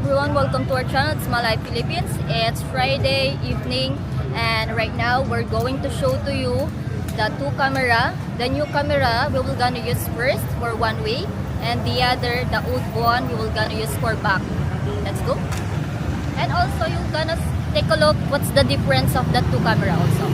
everyone, welcome to our channel. It's My Life Philippines. It's Friday evening and right now we're going to show to you the two camera. The new camera we will gonna use first for one way and the other, the old one, we will gonna use for back. Let's go. And also you're gonna take a look what's the difference of the two camera also.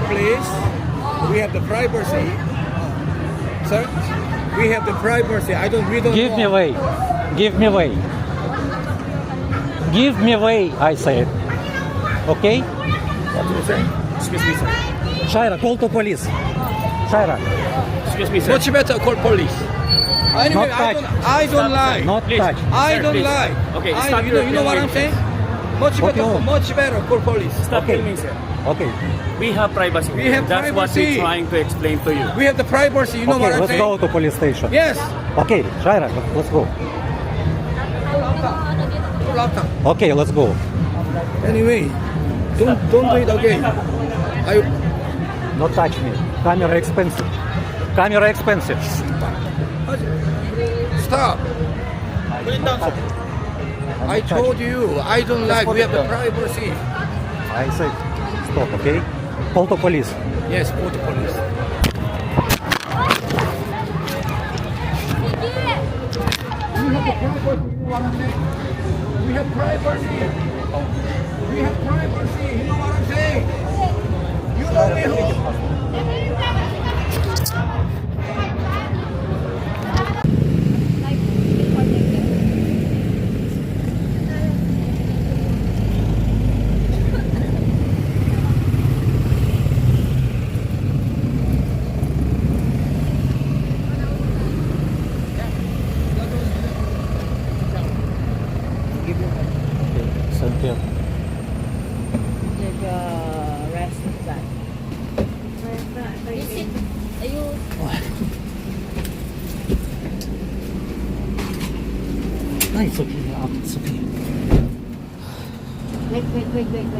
Please, we have the privacy. Sir, we have the privacy. We don't Give me want- way. Give me way. Give me way, I said. Okay? What do you say? Excuse me, sir. Shaira, call to police. Shaira, Excuse me, sir. Much better call police. Anyway, Not touch. I don't lie. not touch. I don't please. lie. Okay, I, stop you know what I'm filming, saying? Much What better, you want? much better call police. Stop Okay. filming, sir. Okay. We have privacy. We have That's what privacy. we're trying to explain to you. We have the privacy. You know what Okay, I'm let's saying? go to police station. Yes. Okay, Shaira, let's go. Laptop. Okay, let's go. Anyway, don't do it again. Not touch me. Camera expensive. Camera expensive. Stop. Put it down, sir. I told you, I don't like, we have the privacy. I said, stop, okay? Call to police. Yes, call the police. We have privacy. We have privacy. You know what I'm saying? You know me who? Thank you. You sit. Ayun. No, it's okay. It's okay. Wait. Wait.